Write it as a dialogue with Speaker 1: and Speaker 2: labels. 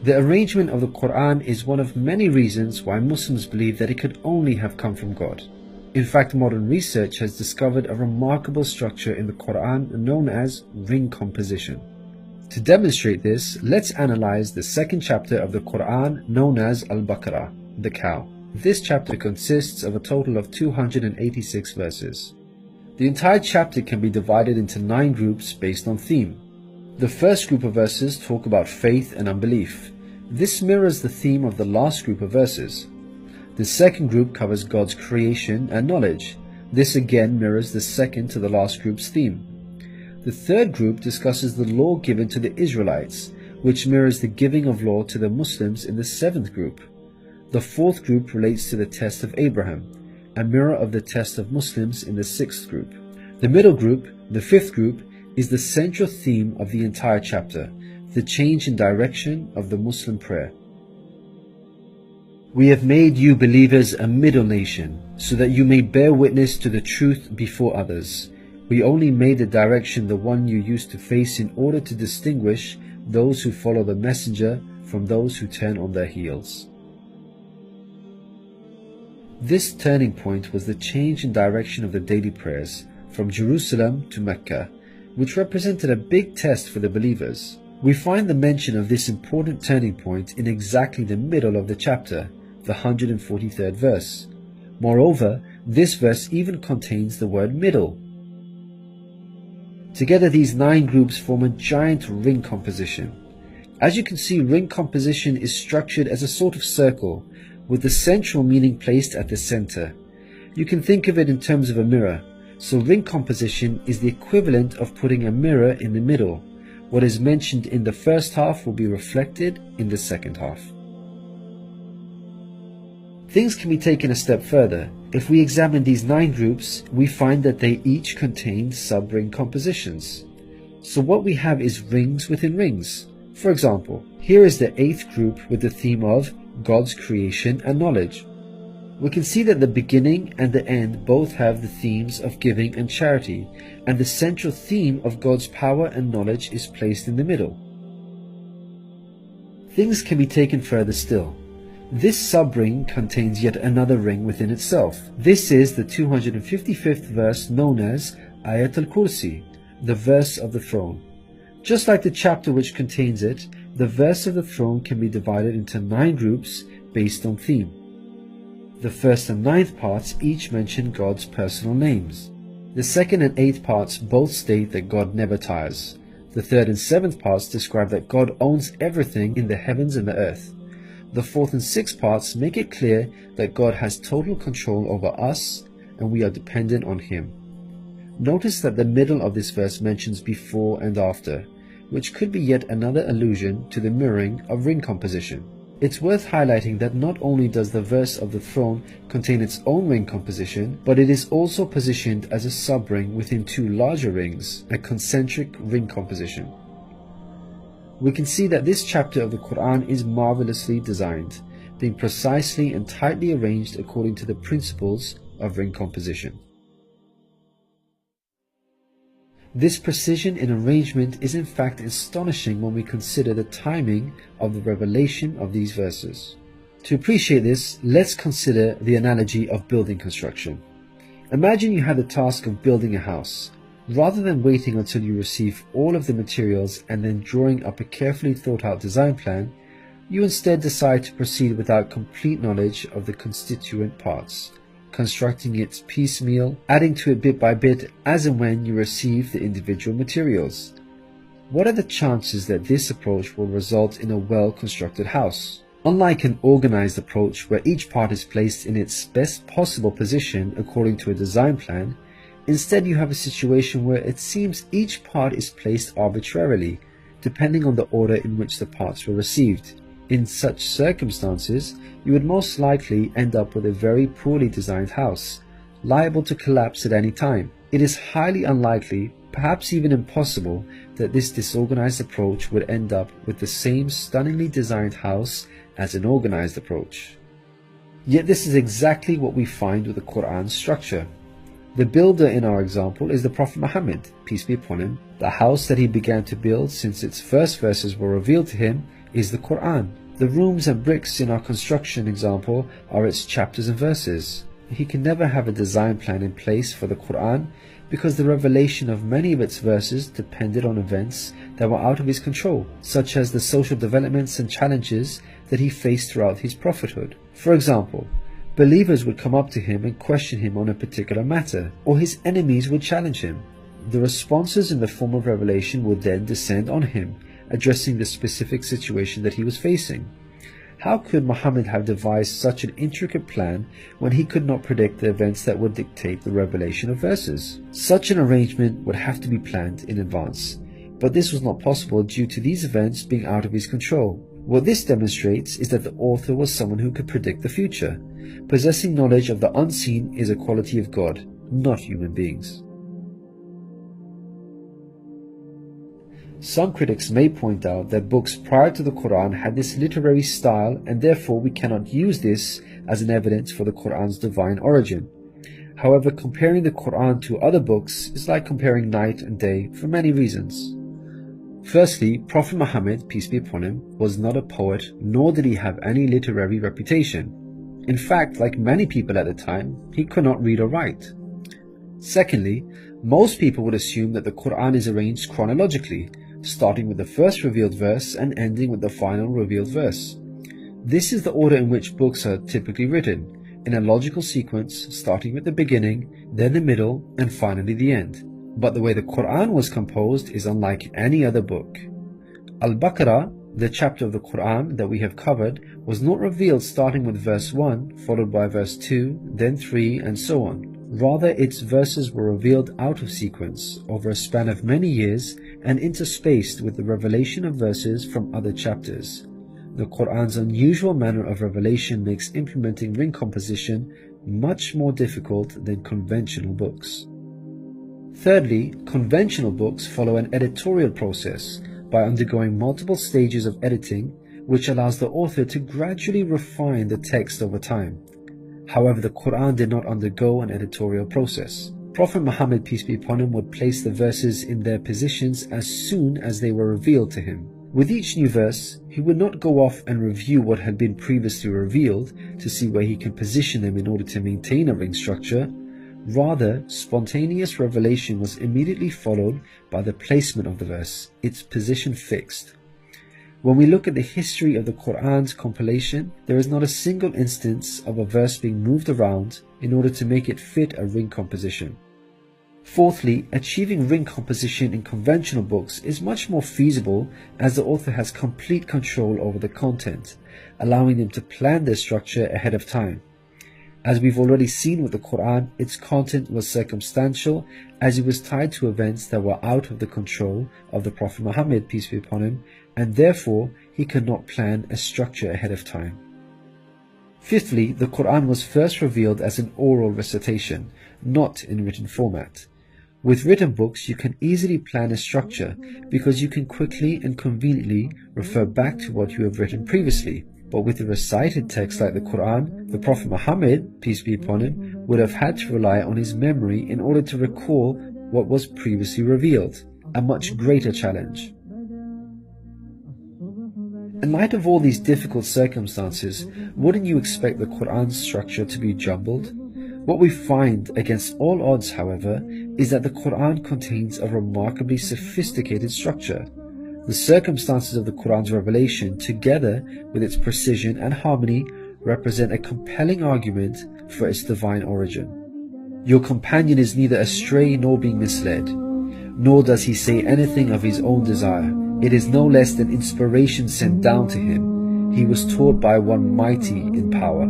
Speaker 1: The arrangement of the Quran is one of many reasons why Muslims believe that it could only have come from God. In fact, modern research has discovered a remarkable structure in the Quran known as ring composition. To demonstrate this, let's analyze the second chapter of the Quran known as Al-Baqarah, the cow. This chapter consists of a total of 286 verses. The entire chapter can be divided into 9 groups based on theme. The first group of verses talk about faith and unbelief. This mirrors the theme of the last group of verses. The second group covers God's creation and knowledge. This again mirrors the second to the last group's theme. The third group discusses the law given to the Israelites, which mirrors the giving of law to the Muslims in the 7th group. The fourth group relates to the test of Abraham, a mirror of the test of Muslims in the 6th group. The middle group, the 5th group, is the central theme of the entire chapter, the change in direction of the Muslim prayer. We have made you believers a middle nation, so that you may bear witness to the truth before others. We only made the direction the one you used to face in order to distinguish those who follow the messenger from those who turn on their heels. This turning point was the change in direction of the daily prayers from Jerusalem to Mecca, which represented a big test for the believers. We find the mention of this important turning point in exactly the middle of the chapter, the 143rd verse. Moreover, this verse even contains the word middle. Together these 9 groups form a giant ring composition. As you can see, ring composition is structured as a sort of circle, with the central meaning placed at the center. You can think of it in terms of a mirror, so ring composition is the equivalent of putting a mirror in the middle. What is mentioned in the first half will be reflected in the second half. Things can be taken a step further. If we examine these 9 groups, we find that they each contain sub-ring compositions. So what we have is rings within rings. For example, here is the 8th group with the theme of God's creation and knowledge. We can see that the beginning and the end both have the themes of giving and charity, and the central theme of God's power and knowledge is placed in the middle. Things can be taken further still. This sub-ring contains yet another ring within itself. This is the 255th verse known as Ayat al-Kursi, the verse of the throne. Just like the chapter which contains it, the verse of the throne can be divided into 9 groups based on theme. The first and 9th parts each mention God's personal names. The 2nd and 8th parts both state that God never tires. The 3rd and 7th parts describe that God owns everything in the heavens and the earth. The 4th and 6th parts make it clear that God has total control over us and we are dependent on Him. Notice that the middle of this verse mentions before and after, which could be yet another allusion to the mirroring of ring composition. It's worth highlighting that not only does the verse of the throne contain its own ring composition, but it is also positioned as a sub-ring within 2 larger rings, a concentric ring composition. We can see that this chapter of the Quran is marvelously designed, being precisely and tightly arranged according to the principles of ring composition. This precision in arrangement is in fact astonishing when we consider the timing of the revelation of these verses. To appreciate this, let's consider the analogy of building construction. Imagine you had the task of building a house. Rather than waiting until you receive all of the materials and then drawing up a carefully thought out design plan, you instead decide to proceed without complete knowledge of the constituent parts, constructing it piecemeal, adding to it bit by bit as and when you receive the individual materials. What are the chances that this approach will result in a well-constructed house? Unlike an organized approach where each part is placed in its best possible position according to a design plan, instead you have a situation where it seems each part is placed arbitrarily, depending on the order in which the parts were received. In such circumstances, you would most likely end up with a very poorly designed house, liable to collapse at any time. It is highly unlikely, perhaps even impossible, that this disorganized approach would end up with the same stunningly designed house as an organized approach. Yet this is exactly what we find with the Quran's structure. The builder in our example is the Prophet Muhammad, peace be upon him. The house that he began to build since its first verses were revealed to him is the Quran. The rooms and bricks in our construction example are its chapters and verses. He can never have a design plan in place for the Quran because the revelation of many of its verses depended on events that were out of his control, such as the social developments and challenges that he faced throughout his prophethood. For example, believers would come up to him and question him on a particular matter, or his enemies would challenge him. The responses in the form of revelation would then descend on him, addressing the specific situation that he was facing. How could Muhammad have devised such an intricate plan when he could not predict the events that would dictate the revelation of verses? Such an arrangement would have to be planned in advance, but this was not possible due to these events being out of his control. What this demonstrates is that the author was someone who could predict the future. Possessing knowledge of the unseen is a quality of God, not human beings. Some critics may point out that books prior to the Quran had this literary style, and therefore we cannot use this as an evidence for the Quran's divine origin. However, comparing the Quran to other books is like comparing night and day for many reasons. Firstly, Prophet Muhammad, peace be upon him, was not a poet, nor did he have any literary reputation. In fact, like many people at the time, he could not read or write. Secondly, most people would assume that the Quran is arranged chronologically, starting with the first revealed verse and ending with the final revealed verse. This is the order in which books are typically written, in a logical sequence starting with the beginning, then the middle, and finally the end. But the way the Quran was composed is unlike any other book. Al-Baqarah, the chapter of the Quran that we have covered, was not revealed starting with verse 1, followed by verse 2, then 3, and so on. Rather, its verses were revealed out of sequence over a span of many years and interspaced with the revelation of verses from other chapters. The Quran's unusual manner of revelation makes implementing ring composition much more difficult than conventional books. Thirdly, conventional books follow an editorial process by undergoing multiple stages of editing, which allows the author to gradually refine the text over time. However, the Quran did not undergo an editorial process. Prophet Muhammad, peace be upon him, would place the verses in their positions as soon as they were revealed to him. With each new verse, he would not go off and review what had been previously revealed to see where he can position them in order to maintain a ring structure. Rather, spontaneous revelation was immediately followed by the placement of the verse, its position fixed. When we look at the history of the Quran's compilation, there is not a single instance of a verse being moved around in order to make it fit a ring composition. Fourthly, achieving ring composition in conventional books is much more feasible as the author has complete control over the content, allowing them to plan their structure ahead of time. As we've already seen with the Quran, its content was circumstantial as it was tied to events that were out of the control of the Prophet Muhammad, peace be upon him, and therefore he could not plan a structure ahead of time. Fifthly, the Quran was first revealed as an oral recitation, not in written format. With written books, you can easily plan a structure because you can quickly and conveniently refer back to what you have written previously. But with a recited text like the Quran, the Prophet Muhammad, peace be upon him, would have had to rely on his memory in order to recall what was previously revealed, a much greater challenge. In light of all these difficult circumstances, wouldn't you expect the Quran's structure to be jumbled? What we find against all odds, however, is that the Quran contains a remarkably sophisticated structure. The circumstances of the Quran's revelation, together with its precision and harmony, represent a compelling argument for its divine origin. Your companion is neither astray nor being misled, nor does he say anything of his own desire. It is no less than inspiration sent down to him. He was taught by one mighty in power.